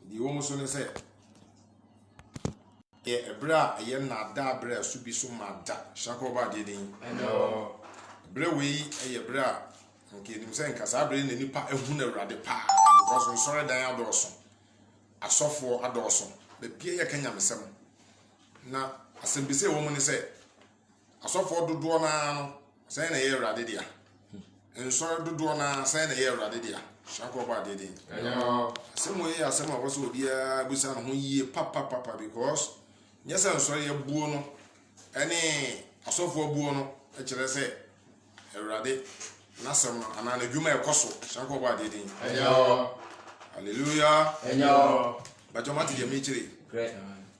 The almost on say, a bra, a yen na da bra, subi so mada, Shakoba did in. Brewe, a bra, okay, him saying, Casabri, and Nipa, a winner rather pa, because we saw Diana Dawson. A soft for a Dawson, the Pierre Kenya Sam. Now, as simply say, woman say, a soft for the door now, saying a year radidia. And so do na sign a year radidia. Shakoba did in. Some way, as some of us will be a busan who ye papa because yes, I'm sorry, a buono, any a soft for buono, actually say, a radi, Nassam, and an aguma cosso, Shakoba did in. Hallelujah. But your mother, your mitri. Great.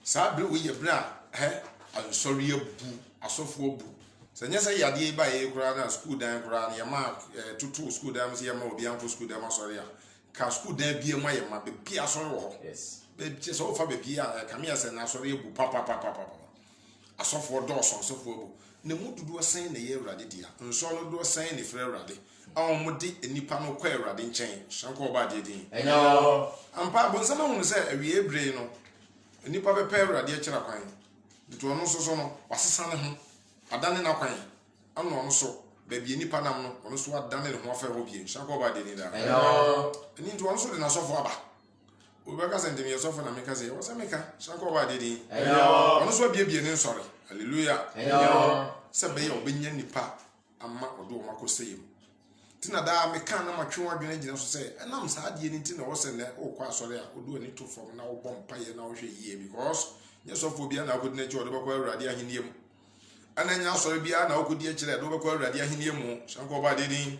Sabri, we a bra, eh? I'm sorry, a boo, a soft for boo. So yes, I had by a grand school down grand your mark two school dams here more beyond school dam sorry. Can school there be a my be a sorrow? Yes. Just over the Pia, Camilla and Nasoria, papa. A soft for Dawson, so for the mood to do a saying the year radidia, and so do a saying the fair radi. Oh, Mudi and Nipano queer radin chain, Shanko Badidi. I know. And Papa, someone said a real brain, and Nipa pair radia cheraquine. The two also was a son. Adane na kwan ano no so baby nipa nam no ono so adane ne ho afa ho bie Shanko ba de ni da ni nto ono so de na sofo aba obeka sente me sofo na meka se wo se meka Shanko ba de ni ono so bie ne nsore hallelujah se be ye obenya nipa ama odo ma ko seyim tina da meka na matwe wadwene gina so se enam sa ade ni tina wo se ne o kwa asore a odo ni to fom na wo bom paye na wo hwe yie because nye sofo bia na ko de na chi odo ba ko awurade aheniem ananya asori bia na okodi akire do be ko awurade ahenie mu Shanko ba de din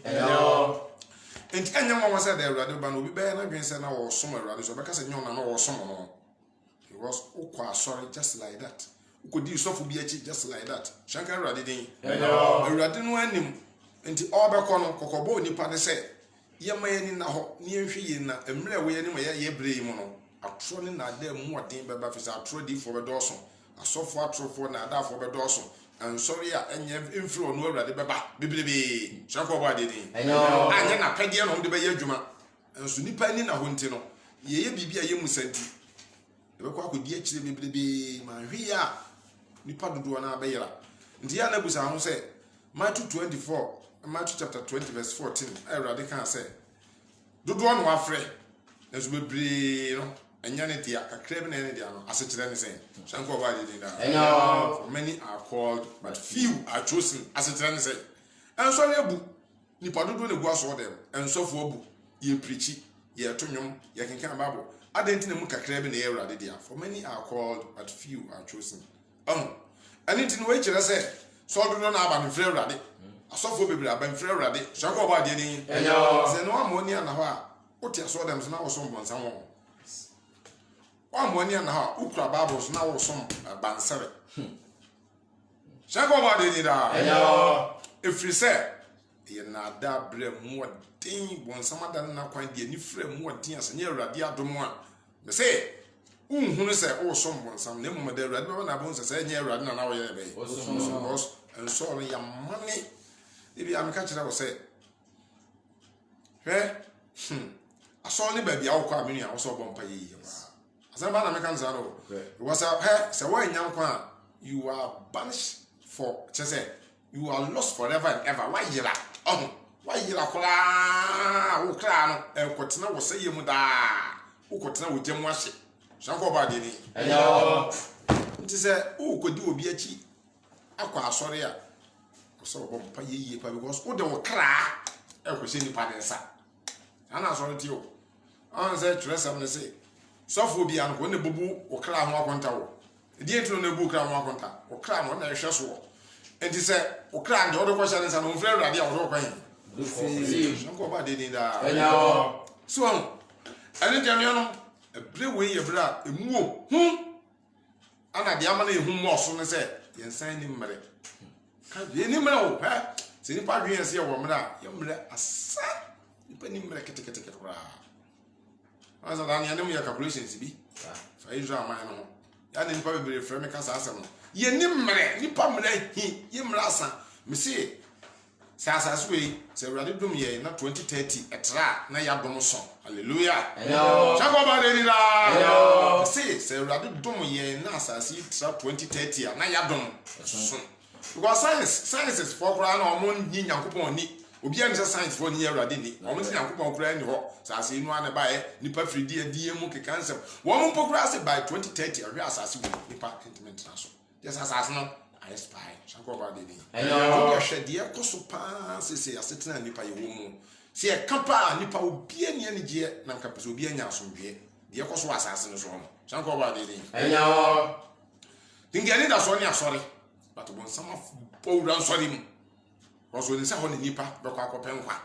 enti anya mama say the awurade ba no obi be na dwen say na wo som awurade so be ka say nyon na wo som no because ukwa asori just like that ukodi sofo bi achi just like that Shanko awurade din awurade no anim enti obekọ no kokobo nipa ne say yema yani na ho ne nhwe yi na emre we yani ma ye brei mu no atro ne na da mu odin be ba fisa atro di fo be doso asofo atro fo na da fo be doso and sorry enye influ no awurade beba bibibi Shanko ba de din anya na pede no de be ye adwuma enso nipa ni na ho nti no ye bibia ye musanti e be kwa akodi akire bibibi ma hwe ya nipa dodo na abeyira nti ya na busa ho say Matthew 24 Matthew chapter 20 verse 14 awurade kan say dodo no afre enso bebre no enya ne dia kakra bi na ne dia no asechire ne say Shanko ba de din da many are called but few are chosen asechire ne say enso ne bu nipa dodo ne gu aso dem enso fo bu ye preachi ye tonwom ye kenkan bible adenti ne mu kakra bi na ye awurade dia for many are called but few are chosen anything we kire say so dodo na aba ne frɛ awurade asofo bebre aba ne frɛ awurade Shanko ba de din ze no amoni na ho a wote aso dem so na wo so mbonsan wo amoni na ha ukra bible so na wo som bansere Shanko ba de din da efri say ye na da bre mu odin bonsam ada na kwan de ni frɛ mu odin ase ne awurade adom a me say unhunu say wo som bonsam na mu da awurade ba na bon say nye awurade na wo ye be because and so ya money if you am catch that say aso ni ba bia wo kwa amenu a wo so bompa ye asan ba na me kan zaro was say why nyam kwa you are banished for say you are lost forever and ever why yira kola wo kra no ekotena wo say yemu da wo kotena wo jemu ahye Shanko ba de ni nti say wo kodi obi achi akwa asori a so bompa ye pa because wo de wo kra ekose ni pa densa ana asori ti o an say tresam ne say sofo bi an ko ne bubu wo kra ho akonta wo di entro ne bu kra ho akonta wo kra no na ehwe so enti say wo kra nde wo de ko sha densa no mfre awurade a wo kwan Shanko ba de ni da so ene de no ebre we ye bra emuo ana de amana ehum mo so ne say yensan ni mmere ka ye ni mmere o se ni pa dwen se wo mmere ye mmere asa ni pa ni mmere kete kra asa dan ya nem ya calculations bi fa Israel man no ya ni pa be frame ka sa asem no ye ni mmere ni pa mmere hi ye mmere asa me se Sasa we say ready dum ye na 2030 etra na ya dum so. Hallelujah. Shako ba de la. Say ready dum ye na asasi tra 2030 na ya dum so. Because science is for kra na omon nyi Nyankopon ni. Obi an science for ni ready ni. Omon ti Nyankopon kra ni ho. Sasa inu an ba e nipa fridi adie mu ke cancer. Wo mo pokra say by 2030 ahwe asasi wo nipa sentiment na so. Just asasi no I spy. Shako ba de ni. Ya hwede koso pa sese asetena nipa ye wo mu. Se e kapa nipa obi ani ani je na nka pese obi anya asomdwe. De koso asasi no so ho. Shako ba de ni. Dingi da so ni asori. But when some of Paul sorry mu. Was when say ho ni nipa be kwa kopenkwa.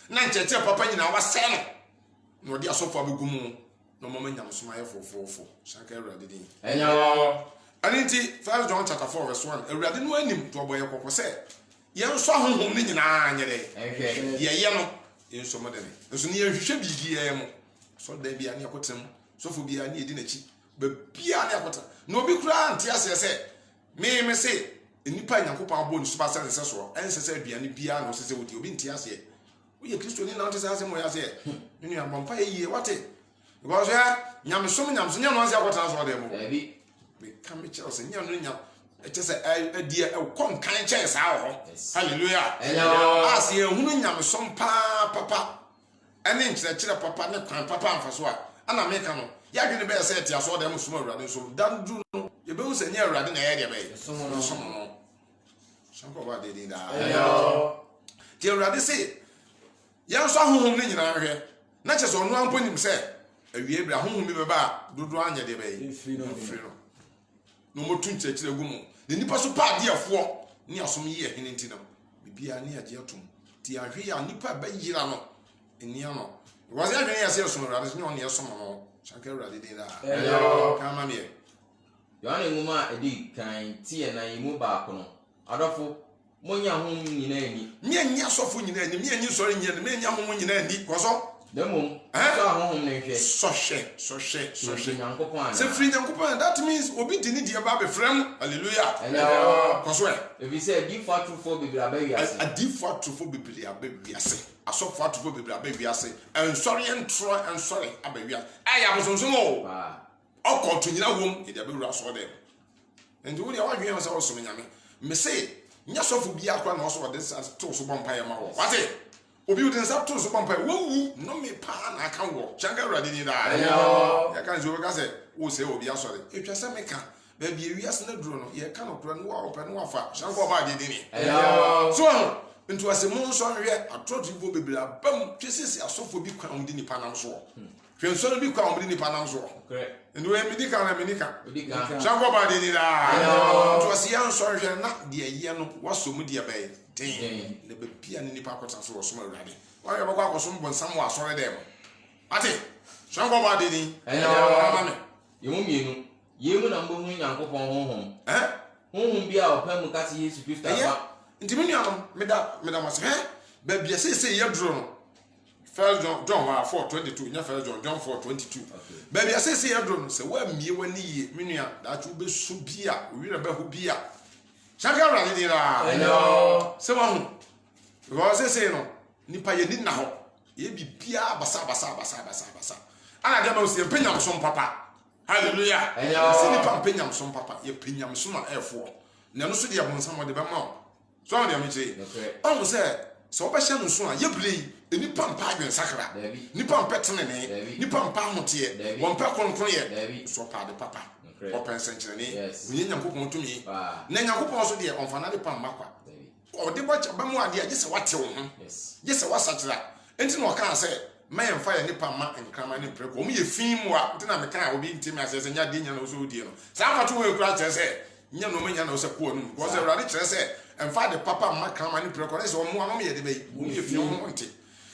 Na ncheche papa nyina wa se no. No de asofo abegumu. No mama nyam so maye fofofo. Shaka Ewurade din. Aninti 1 John chapter 4 verse 1. Ewurade no anim to oboye kokko se. Ye nso ahonhom ni nyina anyere. Ye no. Ye nso modene. Nso ni ehwehwe bibi ye mu. So da bia ne akotem. Sofo bia ne edi na chi. Ba bia ne akotem. No obi kura antia se me se nipa Nyankopon abo ni super sense so ensese aduane bia no sese wodi obi ntia se we Kristo ni na won tese mo ya se ni nua bompa yie wate because ya nyamsom nya no anse akota so de mo bi we come church se nya no nya etese adie kon kan che sa ho hallelujah as ye hunu nyamsom papa ene nkyerɛkyerɛ papa ne kwan papa amfa so a ana meka no ya dwene be se tia so de mo suma Awurade so dan du no ye be hu se nya Awurade na ye de be so no Shanko ba de da. Ti Awurade se ya so ahonhom ne nyina hwe na che so no amponim se awie bra ahonhom bi beba dodo anya de be free no no motu nkyerɛkyerɛ gu mu ne nipa so pa de afo ne asom yi ehene nti no bibia ne age atom ti ahwe ya nipa ba yira no enia no was ya dwene ya se so Awurade se no ne so no Shanko Awurade de da. Kama me Yohane nguma edi kan tie na yimu ba ko no adofo monya hom nyina ani me anya sofo nyina ani me anyi sori nyina me anya hom nyina ani koso demom so ahom ne hwe so hwe Nyankopon se free Nyankopon that means obi dini die ba be frem hallelujah koso e bi say di fatufo bibira ba wiase a di fatufo bibira ba wiase aso fatufo bibira ba wiase en sorry aba wiase aya bosonsom o okọ to nyina hom e dia be wura so dem enti wo dia wa dwen say osom nyame me say nya sofo bia kwa na oso de to so bompa ye ma wo wate obi udin sa to so bompa wo wu no me pa na aka wo Shanko Awurade ni da ya kan zo ka say wo say obi asore etwa se me ka ba bi ewiase na duro no ye ka no kura no wa opa no afa Shanko ba de ni so ntu ase mo nso hwe atroti bo bebira bam twesisi asofo bi kwa omdi ni pa nam so hwe nso bi kwa omdi ni pa nam so ndu e medika na menika Shanko ba de ni da ntu ase ya nso hwe na de ye no wasom de be den na be bia ni pa kwata so wasom Awurade wa ye bakwa akosom bonsam wa asore dem ate Shanko ba de ni amame yemu mienu yemu na mbo hu Nyankopon honhom honhom bia opam ka se Yesu Kristo aba nti me nuanom meda mas ba bia se ye duro no 1 John 4:22 nya 1 John 4:22 ba bia se ye duro no se wa mie wani ye me nua da chu be su bia owira ba hu bia Shanko Awurade di la se wa hu because se no nipa ye ni na ho ye bibia basa ana ga ma se penyam so papa hallelujah se nipa penyam so papa ye penyam so ma efo na no so de abonsam de be ma so on dey me say on so oba hye no so a ye blei nipa mpa adwen sakra nipa mpa tenene nipa mpa hote won pa kronkron ye so pa de papa open century ni wi Nyankopon tumi na Nyankopon so de onfa na de pa makwa o de ba mu ade agye se wate wo ho ye se wasakra enti no kan say mayen fa ye nipa ma nkrama ne preko o mu ye fin mu a nti na me kan obi ntimi ase se nya de nya na so die no sa fa to we kura che se nya no me nya na so ko no because Awurade kire se emfa de papa ma krama ne preko se o mu ano ye de be o mu ye fin o nti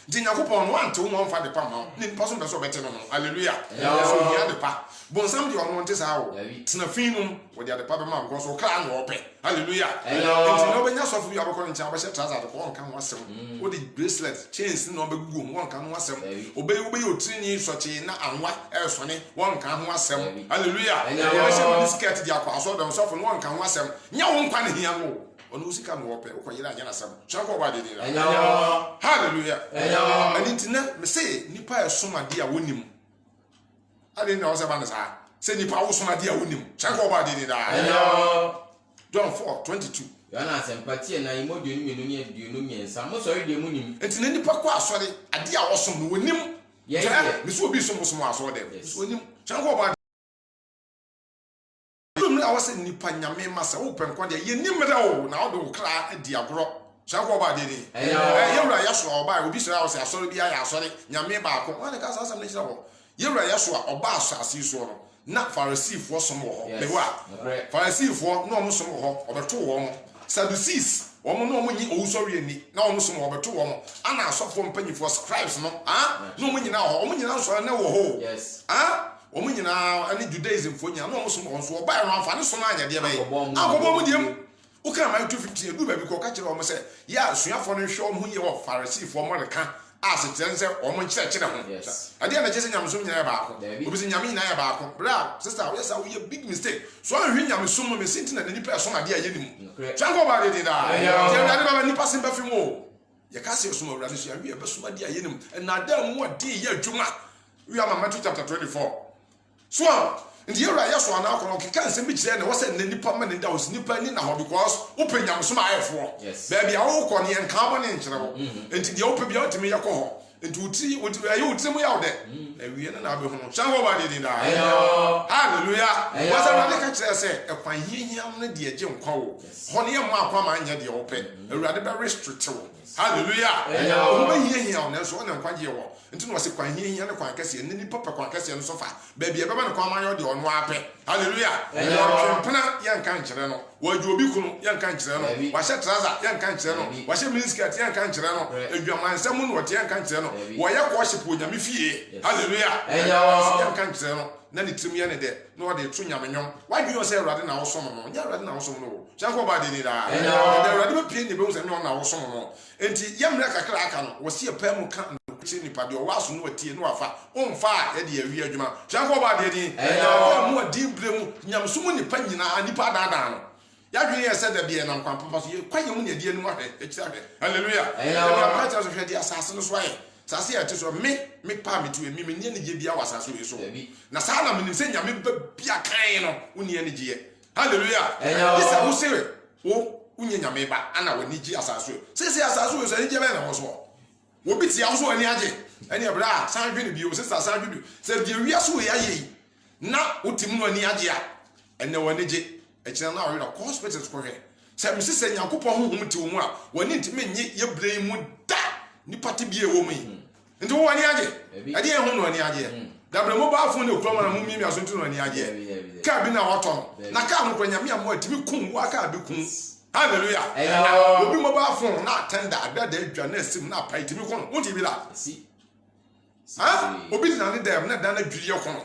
di Nyankopon no ante wo mfa de pa ma ni pa so be so bete no hallelujah so dia de pa bonsam de ono nte sa wo tena fin no wo de pa be ma because o kra no ope hallelujah nti no be nya so fu ya beko ncha ba she trouser de ko nka ho asem wo de bracelet chains no be gugu wo nka ho asem obe otiri ni so chi na anwa e so ne wo nka ho asem hallelujah wo she mo skirt de akwa so de so fu no nka ho asem nya wo nkwa ne hia no ono usika no wope ukoyira anya na sam chanko ba de ni Enyo. hallelujah Enyo. ani ntina me say nipa esomade a wonim ade na wose ba na sa say nipa wo somade a wonim chanko ba de ni da Enyo. John 4:22 Yana sympathy na imodio ni menu ni aduonu miensa mo so de mu nim ntina nipa kwa asore ade a wosom no wonim me so obi som aso de so wonim chanko ba I was in Nipanyame Massa, open quadia, ye nimero, now do cry a diagro. Shanko by Dini. Yura Yasua, by Ubisa, I sorry, I sorry, Yame Bako, one of the Casa National. Yura Yasua, or Basa, see so. Not for a sea for some more. They were. For a sea for no some more, or the 2 woman. Sadducees, woman no money, oh sorry, no some over 2 woman. And I saw from penny for scribes, no, ah, no money now, only now, so I know who. Yes. Ah? Omo nyina ani Judaism fo nya no omo so oba ya no amfa ne so na anya de ba yi akobo mu dem o kan ma 250 edu ba bi ko ka kire omo se ya asuafo no hwe omo ye wo Pharisee fo mo reka asetere se omo kire ho ade na je se nyamso nyina ya ba ako obi se nyame nyina ya ba ako bra sister we say we a big mistake so an hwe nyamso mo me sinti na ni pa so na de aye ni mu chanko ba de da je ade ba ni pa simba fi mu ye ka se so mo wura so ya wi e ba so ma de aye ni mu na da mu ade ye adwuma we are Matthew chapter 24 so ndi yura yeso ana akọ kika nsem bi kire na wo se nipa ma ne da wo nipa ni na ho because open nyamso ma ayefo baby a wo kọ ne nka bo ne nkire wo enti de open bia otimi yakọ ho enti uti ayi utimu ya wo de ewie na be hu shan ho ba de da hallelujah wasa na ka kire se ekwan hihiam ne de agye nkwa wo ho ne yam akwa ma anya de wo pe awurade be restrict wo hallelujah o ba hihia na so na nkwa je wo enti no se kwan hihia ne kwan kase ne nipa pe kwan kase no so fa baby e be ba ne kwan ma yo de ono ape hallelujah twempena yanka nkire no waju obi kunu yanka nkire no wahye trouser yanka nkire no wahye miniskirt yanka nkire no adwamansam no wote yanka nkire no wo ye ko hye po nyame fie hallelujah yanka nkire no na ni tirim ye ne de no wo de tu nyame nyom waju yo se awurade na wo som no nya awurade na wo som no chanko ba de ni da awurade be pie ni be wo se no na wo som no enti yemre kakra aka no wo se pa mu ka kire nipa de waso no watie no afa omfa ya de awi adwuma chanko ba de ni mu adi bremu nyamso mu nipa nyina nipa dada no ya dwene ye se da bia na nkwan papa so ye kwanya mu ne adi anu ahwe ekira hwe hallelujah ya pa cha so hwe de asase no so aye sase ya teso me pa me tuwe me ne je bia wasase we so na sa na me se nyame ba bia kan no uni ne je hallelujah isa wo se wo unye nyame ba ana wani ji asase se asase we so ne je ba na wo so obi ti aso ani age ani abra san dwene bi o sister san dwene se bi wi aso ya ye na otim no ani age a ene wani je e kina na ori na hospitals ko hwe se mi sese nyankopon honhom ti wo mu a wani ntime nye ye brei mu da ni pati bi e wo mu nti wo ani age ade e ho no ani age dabre mo ba fo ne okro na mo mi aso nti no ani age ka bi na wato na ka ho kwanya mi am atimi kun wa ka bi kun hallelujah obi mo ba phone na attender adada adwa na sim na pai timi kono wonti bi la obi na ne dem na da na dwiye kono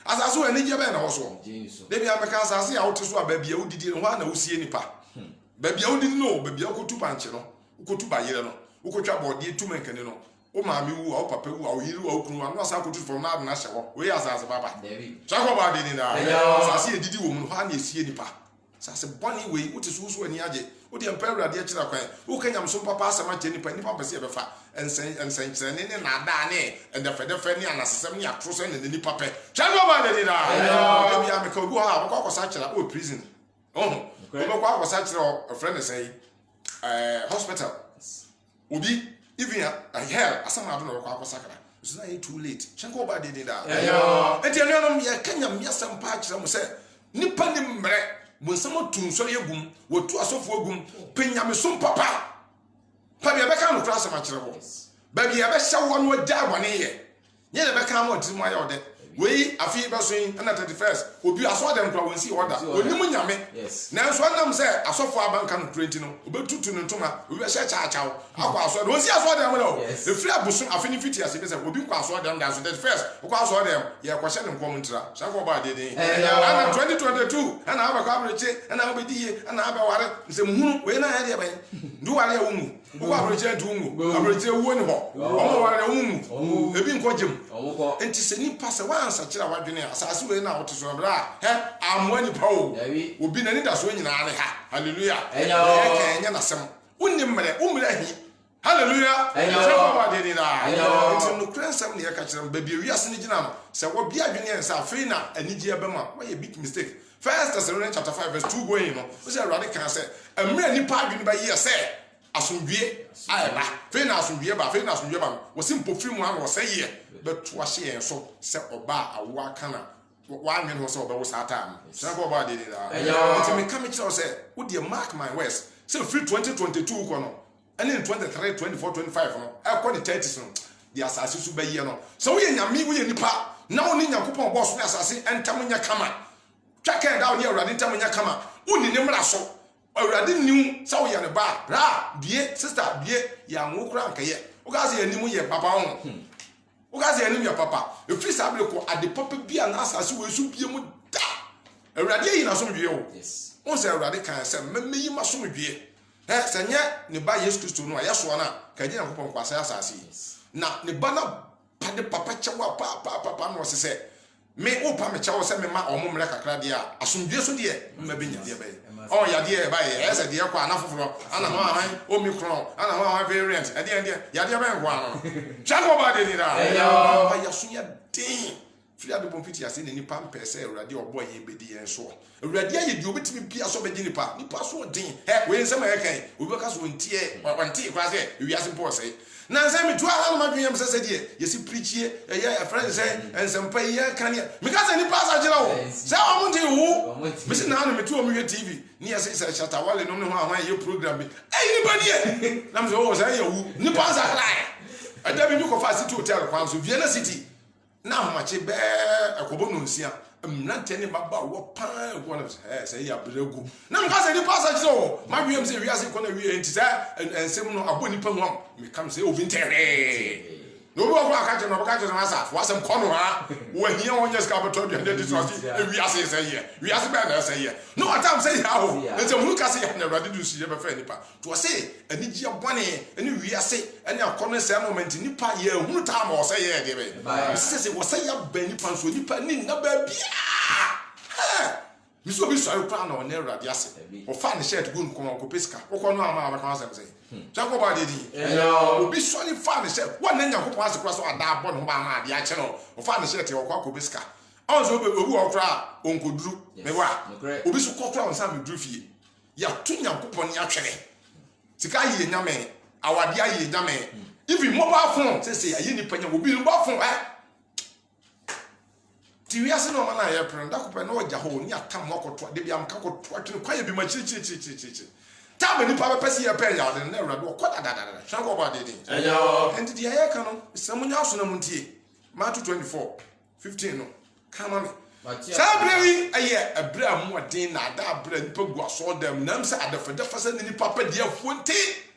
asase we ne je be na wo so de bi ameka asase ya wote so ababia udidi no ha na wosie nipa babia udidi no babia kotu panche no kotu bayire no ukotwa body tu menkane no o ma mi wu o papa wu o yiri o kunu no asa kotu from na na hyewo we asase baba chako ba de ni na asase edidi wo mu no ha na esie nipa sase boni we wote so ani age wo de empire ade akira kwan wo kanyam so papa asama je nipa pese e be fa ensen kire ne na da ne endefe ne anasesem ne atro so ne nipa pe chako ba de ni na bia me ka go ha ko akosa kira o prison oh ko akosa kira o friend say hospital obi even a hell asama do no ko akosa kira so na too late chako ba de ni da enti eno ye kanyam yasam pa kira mo say nipa ni mre Bonsamo tunso yegum wotu asofo egum penyame som papa pa bia beka no klase ma kirebo ba bia be hya wo no agya bone ye nye le beka ma otimu aye ode wei afi be so yin na 31st obi aso dem kwa wonsi order onimu nyame na so nam se asofo abanka no 20 no obetutu no ntoma obi hya cha akwa aso dem wonsi aso dem no efiri abusun afi ni fiti ase be se obi kwa aso dem da so 31st kwa aso dem ye kwa hye ne nkom ntira sako ba de den ana 2022 ana aba kwa abreche ana obediye ana aba ware nse muhunu we na ya de ban ndu ware ya wumu Who are rejecting who? I'm rejecting one more. Oh, I womb. A bin cojum. And to say, pass a once a child, what you know, as I see now to Sobra. I'm one pow. Will be an industry in Hallelujah. And you're not some. Hallelujah. It's no crank some near catch them, baby. We are singing now. So what be a junior and Safina and Nidia Bema? Why a big mistake? First Thessalonians chapter 5, verse 2 going on. Was a radical say, a mere pardon by year say, Assumbie, I Fena Assumbie, Fena Assumbie, was simple film one was a year, but was here so set or bar a wakana. 1 minute or so, but was our time. So about it. It's me coming to say, would you mark my words? So free 2022 kono. And in 23, 24, 25, I call it 30. The assassin be here no. So we nyame we nipa. Now ni Nyankopon boss we assassin entamunya kama. Twaka down here Awurade entamunya kama. Woni ne mra so. Awurade niu sa wo ye ne ba. Bra, bie, sister, bie, ya nwokura nkaye. Ugaze ya nimu ye papa ho. Ugaze ya nimu ye papa. E free sabele ko ade papa bia na assassin we su bie mu da. Awurade yi na so mdwe o. Yes. Won say Awurade kan say memeyi maso mdwe. Senya ne ba Yesu Kristo no ayeso na ka gye Nyankopon kwasa asase na ne ba na pade papa chewa papa no se me o pa me chewa se me ma omomre kakra de a asomdwe so de ma benya de ba o ya de ba ye se de kwa na foforo ana no ahan omicron ana no ahan variant e de ya de ba ngwa no chako ba de ni da ba ya sunya din Free at the Bonfiti as in any pump per se, radio boy, bedi and so. A radio, you bet me Pia so bedi nipa, nipa so din. When some American, we work as one tear or one tea, you ask him for say. Now, Sammy, 12 my dreams said, yes, you preach here, a friend say, and some pay here can you? Because any passage, you know. So I want you, Mr. Nana, me 2 million TV, near says, shut up, I don't know how your program. Anybody, I'm so say you, Nippons are lying. I never look of us to hotel, Vienna City. Now much be a cobonunsia, not any baba what pine one of say ya bregu. Now because any passage so my dream say we are going to be and some no aboni pam me come say over no go catch no catch no answer for some corner when here on just got to the distrust we are say here we are say here no what time say how and so look say na ready to see be fair nipa to say ani gia bone ani we are say ani akone say moment nipa ye hunu time o say here de be say we say ya ba nipa so nipa ni na ba bia mi so bi so plan na on erade ase o fa ne shirt go nko ko pesika o ko no ama ba kan say Jacob Adedi. Obi so ni fa ne shirt one na Nyankopon ase kura so ada bo no ba ma ade a che no o fa ne shirt e o kwa ko pesika onzo obi o kura onkoduru me wa obi so kokura on sa me duru fie ya tu Nyankopon ya twere sika ye nyame awade aye nyame even mobile phone say aye ni panya obi mobile phone ti wi ase no ma na ya pren da ko pe no oja ho ni atam wakoto de bi am ka koto atwe kwa ye bi ma chiri Tell me, Papa Pessi, a pen yard and never do quite a shall go about it. And the air canon, someone else on a Monty, March 24, 15. No, come on. Sabri, a year, a bra more din, that bread, Pogua saw them, Namsa at the Federation in the Papa dear Fonte.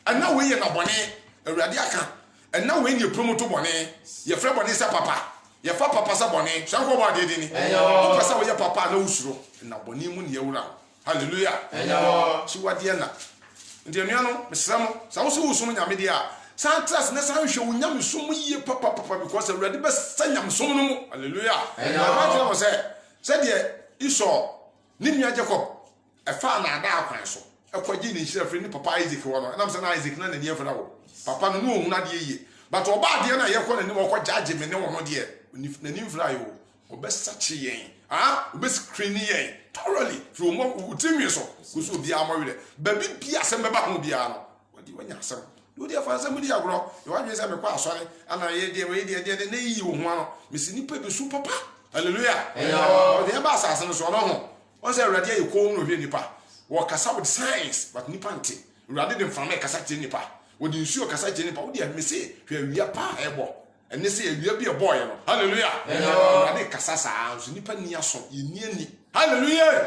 and now we na bone awurade aka and now we ni promote bone ye frɛ bone sɛ papa ye fa papa sɛ bone shanko ba de ni o pasa we ye papa na usuro na bone mu ne yewura hallelujah shi wade na ndi anuano mesramo sa wo so usum nyame de a Santas na san hwe unyam som yie papa because awurade be sanyam som no mu hallelujah imagine mo say de Esau ni nua Jacob e fa na ada akwan so e kwaji ni hira fri ni papa Isaac wo no na am say na Isaac na ne nie fra wo papa no no hu na de yie but oba de na ye kɔ na ni wo kɔ judge me ne wo no de na ni fra yo obesache yen obe screen yen thoroughly from mo utimi so kuso bia mo wele ba bibia asem beba ho bia no wodi wanya asem wodi afansa mu di agro e wadwe se me kwa asore ana ye de we de na yi wo ho ano mesi nipa be su papa hallelujah odi e ba asase no so no ho on say awurade ayi ko no hwe nipa wo kasa with science but nipa nti awurade de mfama e kasa kye nipa wodi nsuo kasa kye nipa wodi mesi hwe awia pa ebo ene se awia bi e boy no hallelujah awurade kasa saa so nipa ni aso ye ni ani hallelujah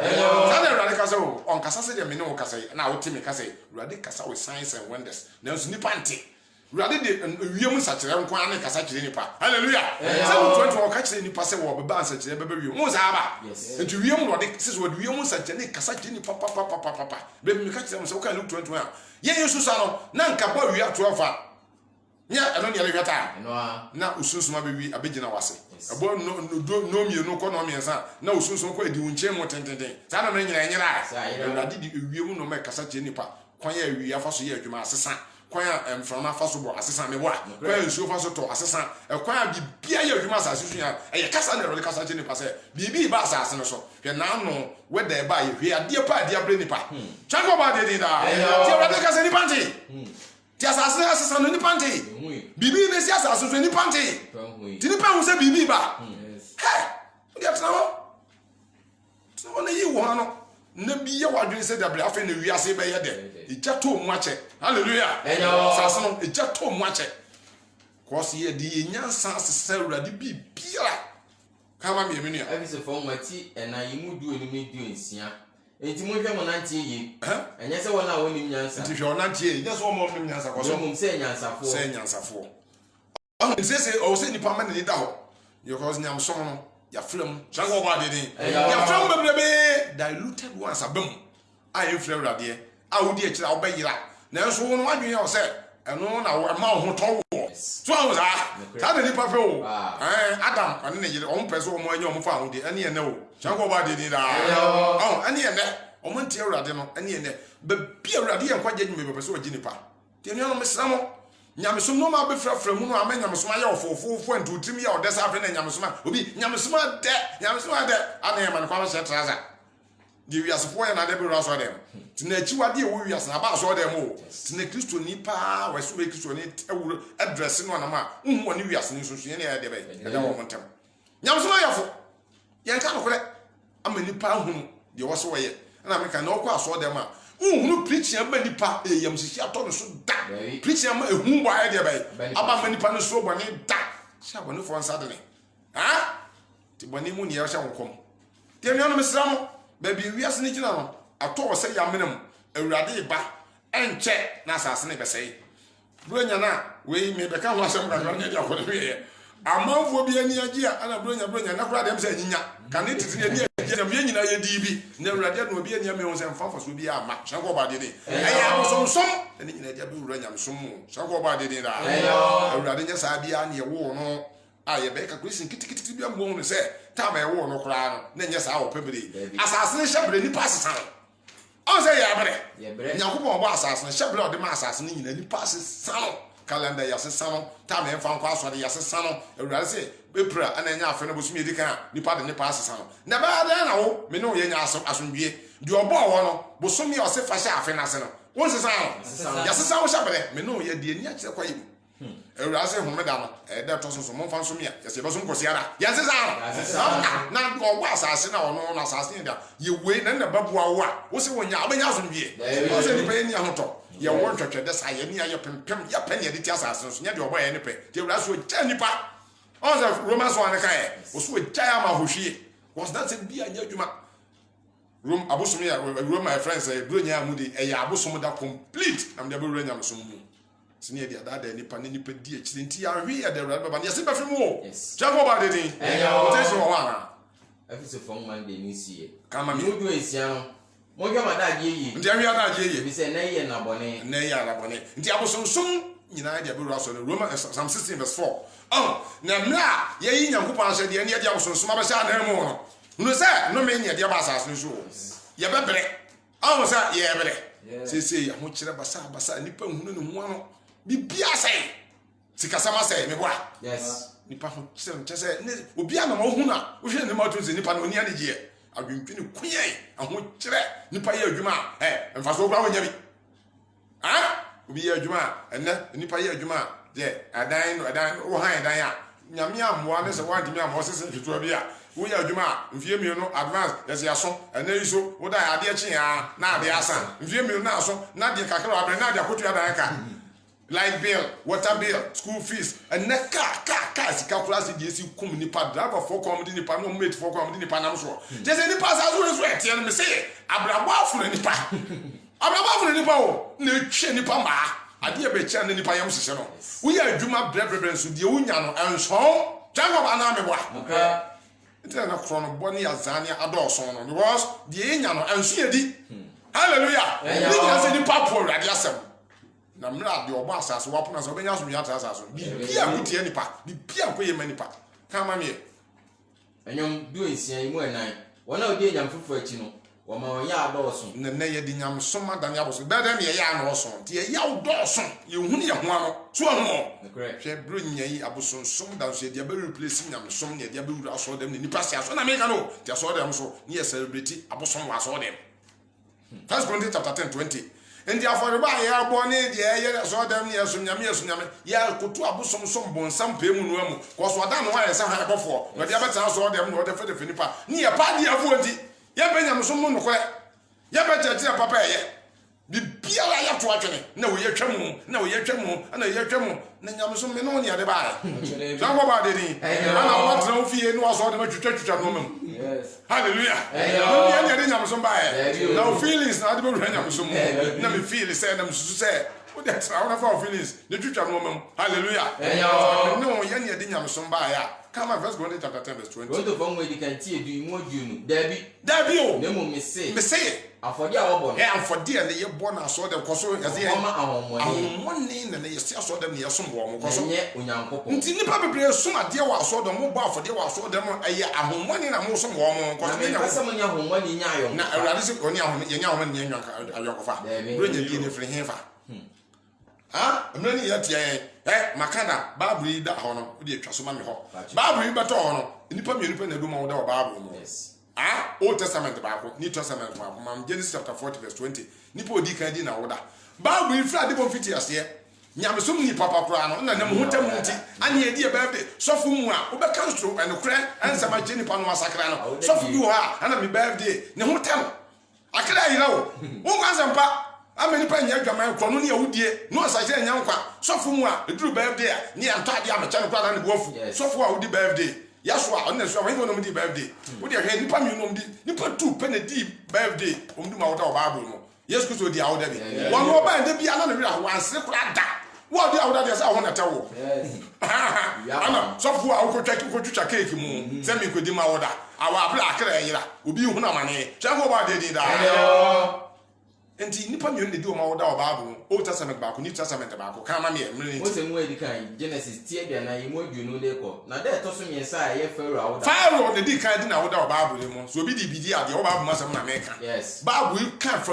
sana awurade kasa o on kasa se de me ne wo kasa na wo timi kasa awurade kasa with science and wonders na so nipa nti awurade de awia mu sakire nko ane kasa kire nipa hallelujah se wo twenty wo ka kire nipa se wo beba ansakire beba wi mu za ba enti awia mu de se wo de awia mu sakire ne kasa kire nipa papa be mi ka kire mo se wo ka Luke 21 ye Yesu sa no na nka ba awia to afa nya eno ne ele hweta na usunsuma be wi abegina wase abo no mienu ko no miensa na usunsuma ko edi unche mo tententen sa na me nyina nyira awurade di ewie mu no me kasa kire nipa kwan ya ewie afa so ye adwuma asesa kwan ya mframa afa so bo asesa me boa kwan ya nsuo afa so to asesa kwan ya bibia ye adwuma asase so ya e kasa na role kasa kire nipa se bibi ba asase no so hwe na no weda e ba ye hwe ade pa ade abre nipa chango ba de da ti awurade kasa nipa nti ti asase asesa no nipa nti bibi ne si asase so nipa nti ti nipa hu se bibi ba he odi atnawo so na yi wo ano na biye wadwen se dabre afa na wiase be ye de eja to mu ache hallelujah asase no eja to mu ache cause ye di nyansa asesa awurade bibia kama me emenu abi se fo nwati na yimu du enimi du ensia enti mo hwe mo nante yi enye se wona woni nyansa enti hwe wona nante yi nyansa wo mo nyansa ko so mo se nyansafo on se o se nipa ma ne da ho because nyam so no ya frem chango ba de din ya frem bebrebe diluted ones abam ayi frem awurade a wodi akira wo bayira na nso wo no wadwen ya o se eno na wo ma ho to wo so wo za ta de nipa fe wo Adam ane ne yire o mpe so mo anya o mo fa ho de ene ene wo chango ba de din da ene ene o mo ntie awurade no ene ene be bi awurade ye nkwa gye me be so wagi nipa te enu no mesramo nyamesom no ma be frafra mu no amenyamesom aye ofofofo antutim ya odesa afi na nyamesom obi nyamesom de ana yema kwa se traza di wiasefo ya na de be raso dem tina achiwade e wo wiase na ba so dem o tina Kristo ni pa weso be Kristo ni ewuro address no na ma unhu woni wiase ni soso ye na ya de be e da wo montem nyamesom ayafo ye nka no kore amani pa hunu de wo so wo ye na me kan na okwa so dem a uhunu preaching aba nipa eyam sisi ato no so da preaching ama ehun bo aye de bai aba ma nipa no so bo ne da sha bo ne fo nsa de ne ti bo ne mu ne ya sha wonkom te mi ono mesramo ba bi wiase ne gina no ato wo se yamenam awurade ba enche na asase ne besei bronya na we me be ka ho asem ka ne dia ko de ye amanfo bi ani agia ana bronya na kura dem se nyinya kan ne titi ne dia me nyina ye di bi na awurade no bi ani ame ho se mfa so bi ama shanko ba de de aya abosomsom ne nyina dia bi wura nyamsom shanko ba de de da awurade nya sa bia ne ye wo no aye be ka krisin kitikiti bi ambo no se ta ba ye wo no kura no na nya sa wo pebere asase ne hyebre ni pass san on se ya bre nyakobo bo asase ne hyebre o de ma asase ne nyina ni pass san calendar yasesano ta me mfa nkwa asode yasesano awurade se bepra ana nya afa na bosumi edika nipa de nipa asesano na ba da na wo me no ye nya asomdwie di obo wo no bosumi o se fa sha afa na se no won sesano yasesano shabere me no ye de ni akire kwa yimu awurade se homeda no da to so mo mfa nsomi a yase boso nkosiara yasesano na obo asase na ono na asase ni da ye we na babua wo a wo se wonya abanya asomdwie wo se nipa ye ni ahoto ye won twetwe de sa ye ni aye pempem ya pen ye de ti asase so nya de obo ye ne pe ti awurade so gya nipa on the Romans 1 kai wo so gya ya ma hohwie was that be anya dwuma room abosom ya room my friends say bro nya amudi e ya abosom da complete am de be wura nya som mu sini dia da nipa ne nipa di akiri nti ya hwe ya de wura baba ne se be fem wo jago ba de din tesi wo wana afise from Monday ni sie kama mi do esia no mo dwa madage yi nti ahwe adage yi bi se na ye na bone nti abosom nyina dia be wura so no Roman Psalm 16 verse 4 na mra ye yi nyankopon ahye de ne dia abosom ba sha na mu no no say no me nya dia ba asase no so ye be bere se ye bere se ya ho kire basa nipa hunu ne ho ano bibia sai sikasama sai me boa nipa ho kire nche say obi ana ma hu na wo hwe ne ma to se nipa no oni ane je adwentwe ne kuyen aho kire nipa ye adwuma mfa so gwa wonya bi obi ye adwuma enne nipa ye adwuma je adan wo han dan ya nyame amoa ne se wantimi amoa sese hweto bi a wo ye adwuma mfie mi no advance yesi aso enne iso wo da ade chi ya na ade asa mfie mi na aso na de kakra abre na de akotu ya dan ka light bill water bill school fees enne ka sika class de esi kum nipa driver for come di nipa no mate for come di nipa nam so je se nipa sa so etie no me se abrabo afunu nipa o na etwe nipa ma ade be chia na nipa yam hyehyɛ no wo ye adwuma brebre nso de wo nya no enso jango ba na me boa ntia na krono boni azani adɔɔso no because de nya no enso ye di hallelujah ni nya se nipa po awurade asɛm na mra de obo asase wapona so obenya so mi asase so bibia kutie nipa bibia koye manipa kama me enyom do esia yi mu enan wona odi enyam fufu achi no woma onya adɔɔso na ye di nyam soma dan ya boso beda me ye ya no so te ye ya odɔɔso ye hunu ye ho ano so ho hwe bro nya yi abosonsom dan so ye dia be replace nyam som ne dia be wura so dem ne nipa sia so na me ka no te so dem so ne ye celebrate abosom wa so dem 1 Corinthians chapter 10:20 ndi afọrọba ya agbo ne de ye so dem ne so nyame ya kotu abosom som bonsam pe mu no amu ko so da no wa se ha ebofo no de abeta so dem no de fe de finipa ne ye pa de afo ndi ye be nyam so mu no kwe ye be tete papa ye bibia la ya to atwene na wo ye twam na ye twam na nyam so me no ne de ba jango ba de ni ana wa tra ofie no so de ma twitwa no mem hallelujah no ne de nyam so ba ye na feelings na de be nyam so mu na me feel say na me susu say wo de tra wona fa feelings ne twitwa no mem hallelujah no ye ne de nyam so ba ya come on, 1 Corinthians chapter 10 verse 20. What the phone we can see do more you Debbie o nemo me say afọde a wọbọ no afọde a ne ye bọ na so dem koso yase ahomoni na ne yase aso dem ne yesom wo mo koso nye onyankopọ nti nipa bebre som ade wa aso dem mo bọ afọde wa aso dem aye ahomoni na mo som wo mo koso ne nya kasa mo nya ahomoni nya ayo na awurade se oni ahomoni ye nya ahomoni ye nyanka ayokofa bro nya bi ne firi hefa mrani ya tie makana bible da ho no de atwa so ma me ho bible beto ho no nipa mienu pe na do ma wo da bible no Old Testament baako New Testament baako mam Genesis chapter 40 verse 20 nipa odi kan di na wo da bible ifra de bon fiti ase nyamesom ni papa kura no na nam hotam nti ane edi e birthday sofu mu a wo be cancel enokre ansa ma je nipa no masakra no sofu bi ho a ana me birthday ne hotam akra yira wo wo kwansampa ameni pa nya adwaman kro no ne awudie no asase nya nkwa sofu mu a eduru birthday a ne antade amecha no kwa na ne bofu sofu a wudi birthday yaso a onne so a won no di birthday wudi ahwe nipa mi no di nipa tu pe na di birthday omdu ma woda bible no yes kuso di awda bi won no ba nda bi ana no wira wanse kura da wo di awda de sa ho na tawo ana sofu a wo twitwa cake mu se mi ko di ma woda awa abla akra yira obi hu na mane chango ba de di da enti nipa mi on di o ma woda bible Old Testament baako New Testament baako kan ma me emre nti o se mu edi kan Genesis tie bia na yemu aduonu de ko na de to so mi sa ye Pharaoh de di kan di na woda bible mu so obi di bidi ade o bible ma sam na me kan yes bible kan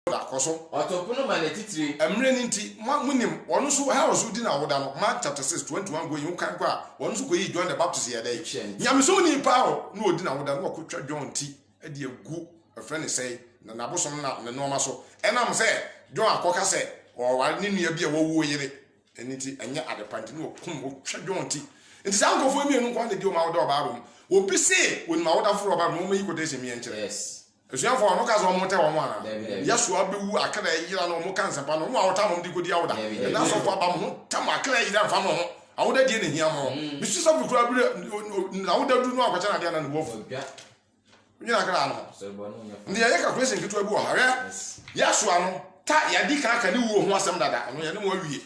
koso otopono ma na titiri emre ninti munim ono so ha oso di na woda no Mark chapter 6 21 go yin kan kwa ono so go yi John the Baptist ye dey nyame so ni pa o na odi na woda no okotwa John ti e de egu a friend say na nabosom na ne no ma so enam say John akoka say o wa ni nua bia wo wo yire eniti enya adepanti no okum otwa John ti nti sa nkofo emienu kwa de di o ma woda oba rom obi say won ma woda foro oba rom mo yi ko de se mi enkyere yes esuafo ono ka zo mo te wo mo ana yesu abewu akara yira no mo kansa pa no mo awota mo di godi awoda na so fo aba mo tam akara yira fa mo ho awoda die ne hia mo mi su so bi kura bi na awoda du no akwacha na dia na no wofo nyina akara no ndi ya calculation kitu abu ha yesu ano ta ya di kan aka ni wo ho asem dada no ya ne mo awie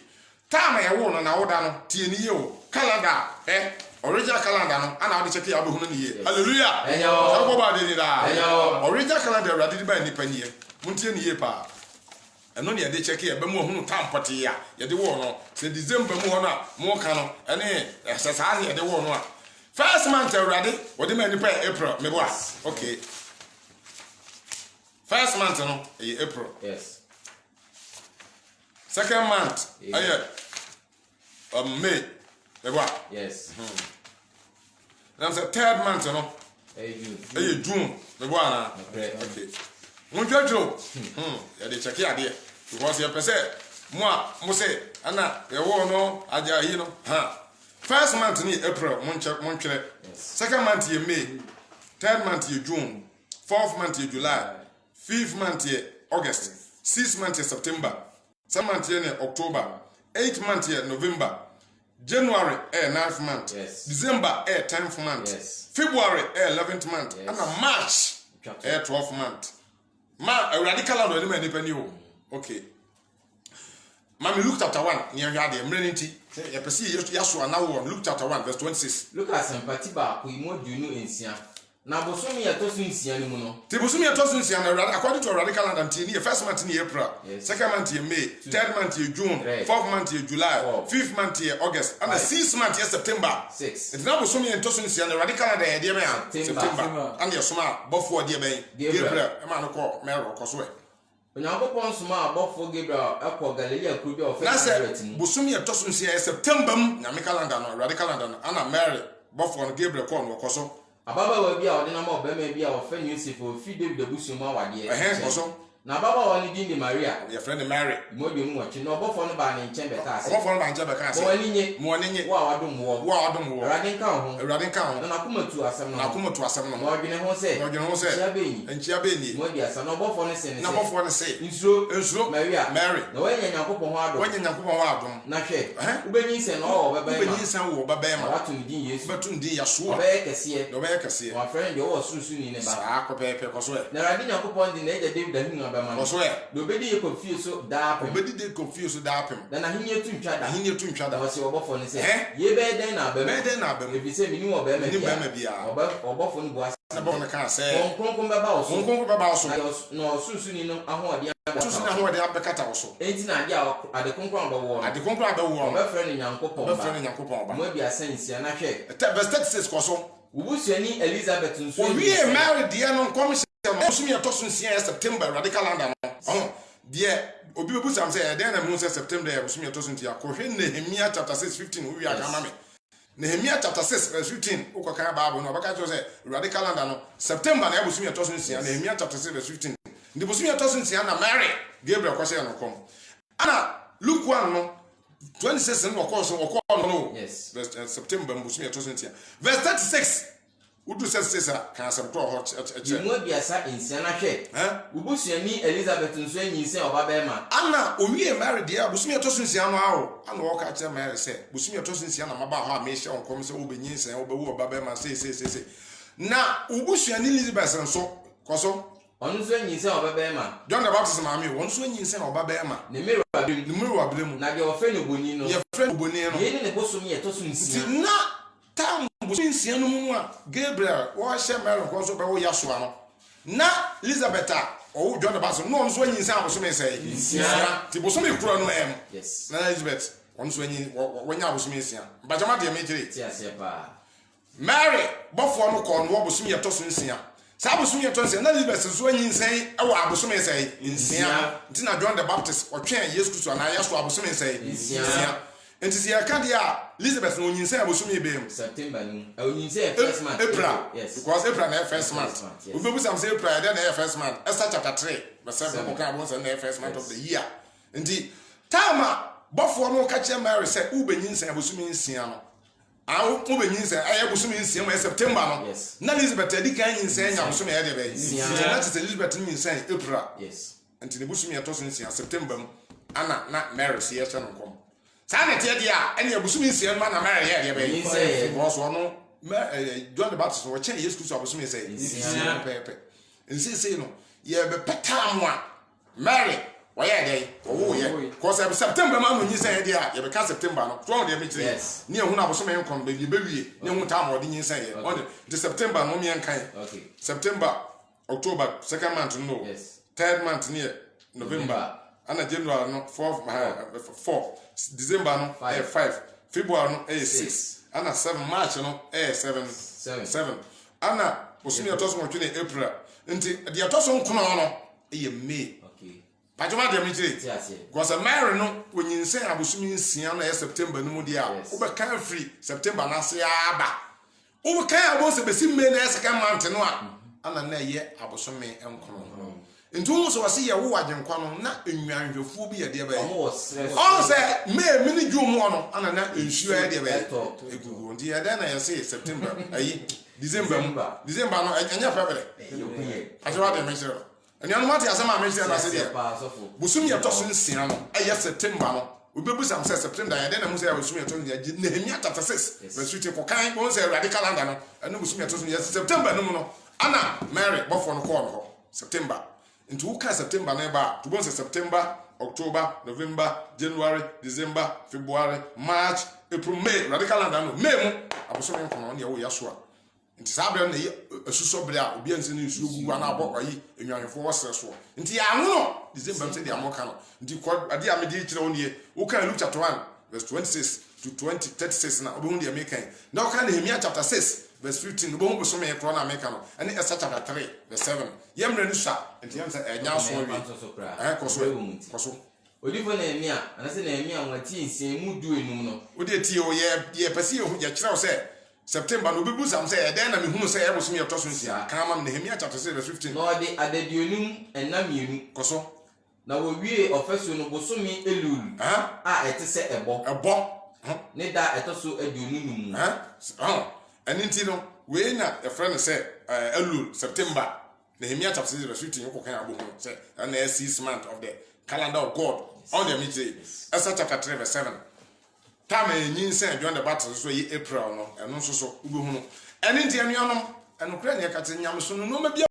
ta ma ya wo no na awoda no tie ni ye o calendar original calendar no ana ade check ya bo hunu niye hallelujah enyo ko ba de ni da enyo original calendar radi di ba ni paniye muntie niye pa eno ne ade check ya ba mu hunu tampote ya ye de wo no se December mu ho na mo ka no ene sesa ye de wo no a first month radi wo de ma ni pa April me bo okay first month no April yes second month aye May yes and the third month no June me bo ana okay mo judge ya de check ya de because you say mo say ana ye wo no aja yi no first month ni April mo twere second month ye May third month ye June fourth month ye July fifth month ye August sixth month ye September seventh month ye October eighth month ye November January 9th month, yes. December 10th month, yes. February 11th month, yes. And March 12th month. A radical and any penny. Okay. Mammy, Luke chapter 1, near Yadi, Mrenity, you perceive Yasua now on Luke chapter 1, verse 26. Look at some patiba, we more do you in Sia. Now, Bosomi at Tosin Sianuno. Tibusumi at Tosin Sian, according to a radical and Tini, first month in April, second month in May, third month in June, fourth month in July, fifth month in August, and the sixth month in September. 6. It's now Bosomi and Tosin Sian, the radical and the idea September. And your smart, before dear Bay, Gabriel, a man called Mero Cosway. When I go upon smart, before Gabriel, Aqua Galilea could be of Bosomi and Tosin Sian, September, Namikaland, radical and Anna Mary, before Gabriel Corn or Coso. Ababa will be out the number of Bema be our friend Yusuf for feed the Busuma Wadi. Now, Baba only did Maria, your friend Mary, more than watching no both on the ban in Chamber Castle. What for my Chamber Castle? Morning, wow, I don't war, riding count, and I come to us, and I come to us, and Morgan Jose, and Chiabini, Modia, and no both on the same, no both on the same. In slow, Maria, Mary, the way in Yakupo, when in Yakupo, Nashe, Ubenis and all, Ubenis and Babama, what to do is, but to the Yasua, my friend, you are soon in a sack of paper. There I didn't occupy the nature David. Nobody confused so dark. Nobody did confuse so dark. Then I hear to each other. I hear to each other. Was your buffon say, ye better than I if you say me or Bema, or buffon was about the car say, no, Susan, no, I want the upper cat also. 18 at the Concron war. At the Concron war, my friend in Yanko, maybe a sense, and I check. Verse 36 Cosso. Who any Elizabeth and so we married the unknown commission. Bosomi atosun sia September radical calendar no dear obi obu sam say then na say September bosomi atosun tia ko hwe Nehemiah chapter 6:15 we aka ma me Nehemiah chapter 6 verse 15 ukoka Bible no baka say radical calendar no September na bosomi atosun sia Nehemiah chapter 6 verse 15 ndi bosomi atosun sia na Mary Gabriel ko say no kom ana Luke 1 no 26 no ko so no yes verse September bosomi atosun sia verse 36 Udu says, can some draw hot at you? Will be a sat in Siena Shed. Ubusiani Elizabeth and Swain, you say, or Babema. Anna, we married dear, Busmia Tosin Siano, and walk at your Mary said, Busmia Tosin Siana, Mabaha, Misha, and comes over Nis and over Babema, say. Now, Ubusian Elizabeth and so, Coso. On Swain, you say, or Babema. John the Baptist, mammy, one swing you say, or Babema. The mirror of them, now your friend Bonino, your friend Bonino, in the Bosomia Tosin Siana. Town Sianu Gabriel, or Shamar, also by Yasuano. Na Elizabeth, oh, John the Baptist, no one's when you sound so may say, Tibosumi Crown M. Yes, Elizabeth, once when I was missing, but I'm not the major. Yes, Mary, Buffalo corn, what was me a tossing. saa abosom yɛ tɔnse na Elizabeth so anyinsɛn ɛwɔ abosom yɛ sɛ nsia nti na John the Baptist ɔtwɛn Yesu Kristo na yɛ so abosom yɛ sɛ nsia nti sɛ yɛka deɛ a Elizabeth no onyinsɛn abosom yɛ bɛm September no onyinsɛn first month April because April na first month obebu sam say April then na first month Esther chapter 3 verse 7 ko kan abon say na first month of the year nti time bɔfoɔ no ka kyerɛ Mary sɛ ubenyinsɛn abosom nsia no awo ubenyinsɛn ayɛ abosom nsia mo September no na Elizabeth adi kan nyinsɛn nya abosom yɛ de bɛ nsia na te Elizabeth nyinsɛn April nti ne bosom yɛ to so nsia September mu ana na Mary sie yɛ no kom saa na tie dia ɛne abosom nsia no na Mary yɛ de bɛ because ɔno John the Baptist wɔ kyɛn Yesu Kristo abosom yɛ sɛ nsia pɛpɛ nsi sei no yɛ bɛ pɛta mo a Mary why dey owo ye cause September ma no nyisan ye dey a ye be ka September no so dey me kire ni ehun aboso me nkon be wie ni ehun ta ma odi nyisan ye on the September no me enkan September October second month no third month ni November ana January no 4 December no 5 February no 6 ana 7 March no 7 ana boso me to so mo April nti the atoso nkono no e May Pajoma de mitire. Because Mary no wonyinsen abosom nsia no September no mu dia. Wo be kan free September na se aba. Wo be kan abo se besi May na second month no a ana na ye abosom enkono. Nti wo so wase ye wo agyenkwa no na enwanhwefu bi ye de ba. On se May mini June mo no ana na ensuo ye de ba. Egugu ndi ye na ye se September ayi December no anya pebele. Pajoma de mitire. And you know what I said, Busum ya tosun nsia no eye September no obebu sam say September ya den na musa ya busum ya tosun ya Nehemia chapter 6 verse 3 for kan won say radical calendar no and busum ya tosun ya September no mu no ana Mary bofo no call no September into who can September na ba to bon say September October November January December February March April May radical calendar no May mu abusum en kono ne ya wo ya so a nti sabre na asuso bre a obi anse ne nsuo gugu ana abokwayi enwanhefo wosere so nti ya no December mse dia moka no nti ade a mede kire won wo kan Luke chapter 1 verse 26 to 36 na obi hu dia mekan na wo kan Nehemia chapter 6 verse 15 obi hu bosom ye kro na meka no ene Esther chapter 3 verse 7 yemre no sha nti yam se enya so wi koso odifo Nehemia anase Nehemia nwati nsia mu du enum no odi tie o ye pese ye hu ye kire wo se September no bibu sam say eden na me hunu say ebosom ye toso nsia kan ma Nehemia chapter 6 verse 15 no de adadionum enamienu koso na wo wie ofesu no bosomi Elul a ete se ebo ne da etoso adionum and nti no we na a friend say Elul September Nehemia chapter 6 verse 15 ko kan abo hu say na 6 month of the calendar of God on the meeting Esther chapter 3 verse 7 time nyinsen John the Baptist so yi April no eno so ubi hu no ene nti anuanom enokra ne ka te nyam so no ma bia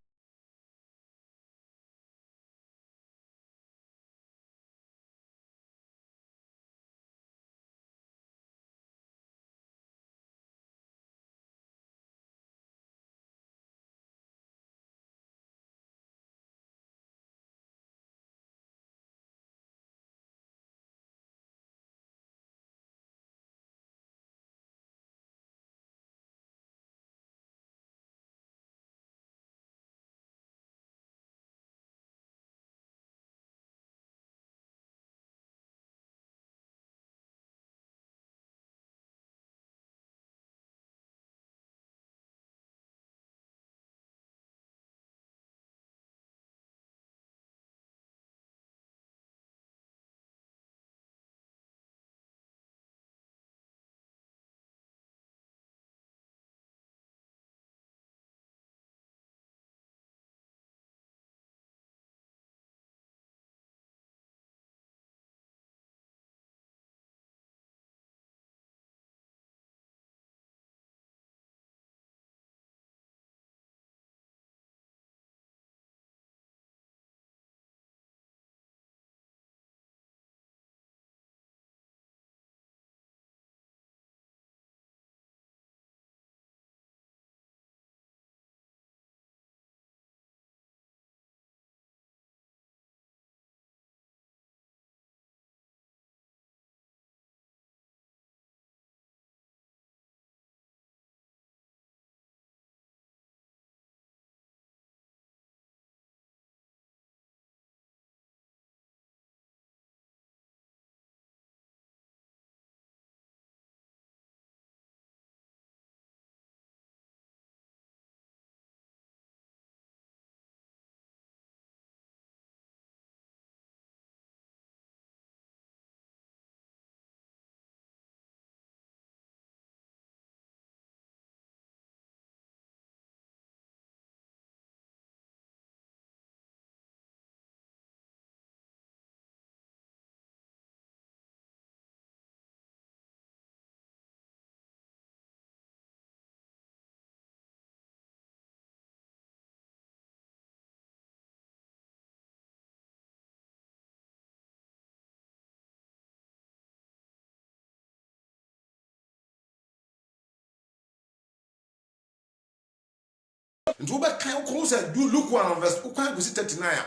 nti wo be kan ko say do Luke 1 verse ukwan go 39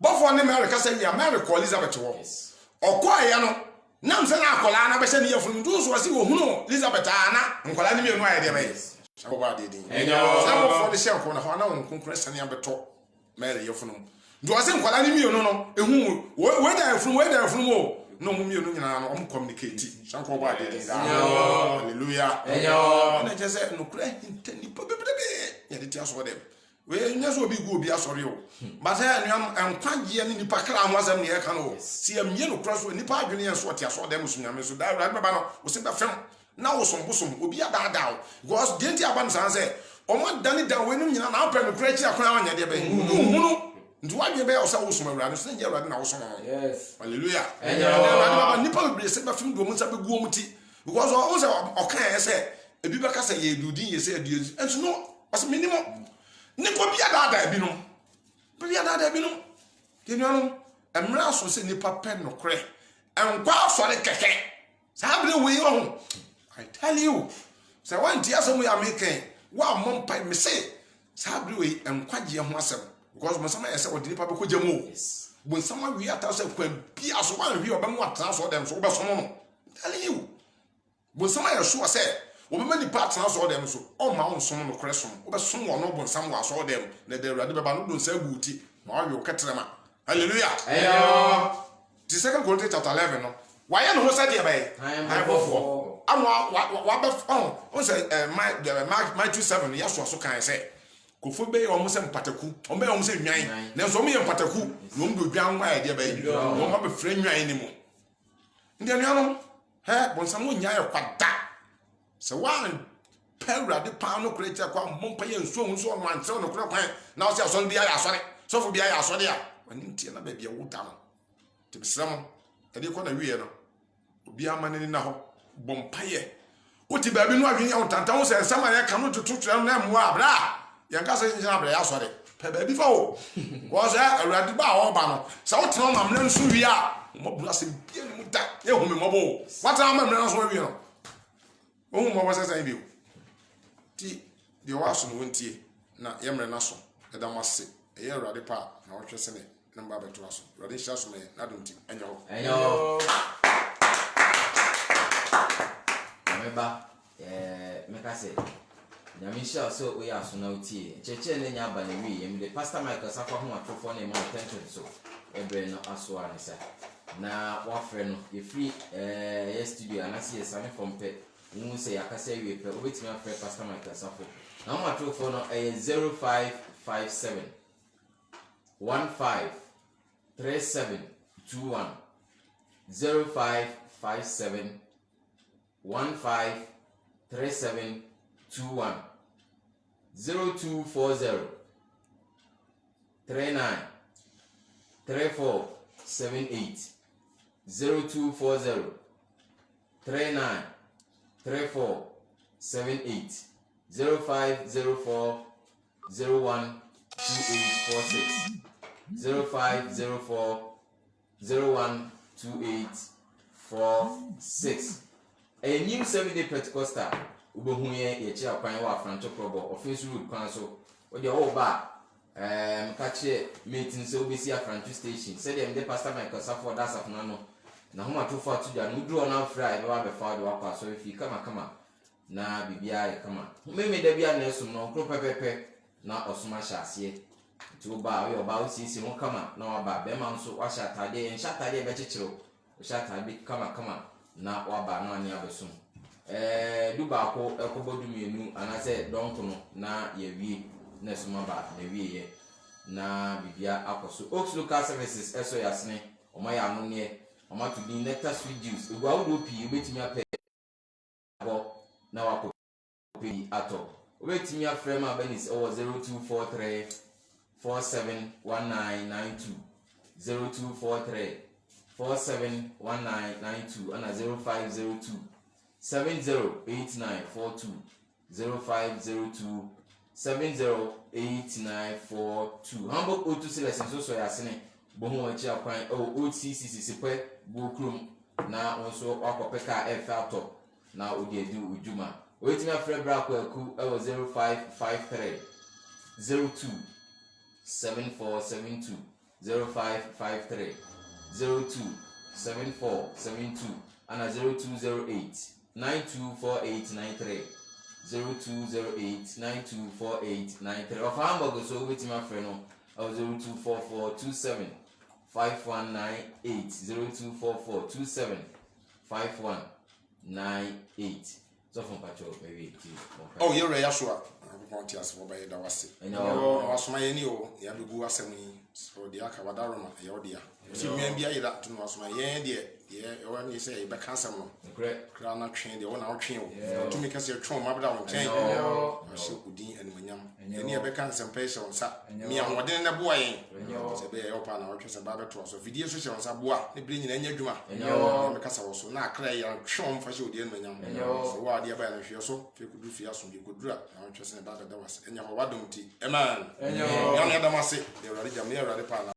bofo ne America say ya America Elizabeth wo okwa ya no nam se na akola na be se ne yefunu ntu so wase wo hunu Elizabeth ana nkola ne me no aye de be so ba de din some of the share ko na ho na won konkre sane abeto Mary yefunu ntu wase nkola ne me no ehu we da yefunu mo no mu mienu nyina no om communicate sanko ba de din hallelujah na je se no kura intani bebebe ya de tia so dem we nya so obi go obi asori o but anuam enkwagye ne nipa kra ho asem ne e ka no si amye no kura so nipa adwene ye so tia so dem sunyame so da ra baba no wo se ba fem na wo som bosom obi adada because de nti aba no san se o ma dani dan we no nyina na apɛ no kura chi akona anya de ba hunu nti wadwe be o sa wo som awurade so nye awurade na wo som no yes hallelujah baba nipa be se ba fem do mu sa be guo mu ti because o se o kan se ebi ba ka se ye dudin ye se adie enso no as minimum nipa bia dada ebinom bia dada ebinom kenuano emra so se nipa pen no kre enkwa asore keke sabre we ho I tell you say one tia some ya make wa mompa me say sabre we enkwa je ho asem because mo sama ese odi nipa be ko jamu bon sama wi ata se kwa bia so wan wi oba mu atra so dem so oba so no tell you bon sama ya so say oba ni partner so dem so o ma won som no kresom oba som wo no bon sam wa so dem na de awurade beba no don sa guti ma wa wi o ketrema hallelujah the second Corinthians chapter 11 no why no say dey by I before wa be on say Matthew 7 yaso so kan say kofo be o mo say mpataku o be o mo say nwan na so o mo ye mpataku no mo do dwan wa dey by o mo be frɛ nwan ni mo ndi anuano bon sam wo nya ye kwada se wan pewra de pa no kretia kwa mompa ye nso no antre no kra kwan na o se aso bia ya asore sofo bia ya asore a wani ntie na ba bia wo da no te besram e de ko na wiye no obi amane na ho bompa ye o ti ba bi no adwen ya ontantan wo se nsama ye ka no tutu na mo abra yanka se njina abra ya asore pe ba bi fa wo ko se awurade ba ho ba no se wo tena ma mna nso wi a mo bura se bia ni mu da ye hu me mo bo wata ma mna nso wi no ohun mo wasa san biu ti de waso no wontie na yemre na so eda wase eye awurade pa na wo hwese ne namba beto aso awurade hia so me na donti enyo meba meka se nyamisha so we aso na utie cheche ne nya ba ne wi yem de pastor Michael safa ho atofo na mo attention so ebe no aso anisa na wa frɛ no ye free studio anase ye same from pe mu se yakasa wie pe obetimi afrɛ pastor Michael safa na mo atofo no 0557 15 3721 0557 15 3721 0240 39 34 78 0240 39 34 78 0504 01 2846 0504 01 2846 a new 7-day Pentecostal ubohu ye chi akwan wa Francho Probo office road kwan so o de o ba ka che meeting so obesi a Francho station said dem de pastor Michael Safo da safuna no na homa to fa to ja no duro na fra e ba be fa do akwa so fi kama na bibia e kama me da bia na esum no kro pepepe na osuma hyase ti o ba o ba o sisi ho kama na wa ba be ma nso wa sha tade en sha tade be chichiro o sha tade kama na wa ba no ani abesum du ba ko ekobodu mienu anase donko no na ye wie na suma ba na wie ye na bibia akoso Oaks Local Services eso yasne o ma ya no ne o ma to di nectar sweet juice egu awdo pi obetimi apɛ bo na wa ko pi ato obetimi afrɛ ma benis o 0243 471992 0243 471992 and 0502 708942 0502 708942 Hamburg O2 selection so yasene bohu achi akwan OCCC pe bokrum na onso akopeka efato na odi edu ujuma wetimi afre bra kwaku 0553 02 7472 0553 02 7472 and 0208 924893 0208 924893 of Hamburg so with my friend of 024427 5198 024427 5198 so from Pacho baby. Oh, you're a Yashua. Pontias for by the Wasi. And was my any Yabu Assembly, so the Akawadarama, Yodia. She may be that to was my dear, when you say back handsome, great crown train, the one out train, to make us your trauma down chain, so good and William, and near Beckans and patients, me and what in the boy, so they open our kiss and barbetos of video sessions are what they bring in any juma, and your because I was not cray and shown for you, dear William, and so what dear Baron, if you so, if you could do fiasco, you could drop, I'm just about the was, and your wadum tea, a man, and your young Adamasi, they were already a mirror at the panel.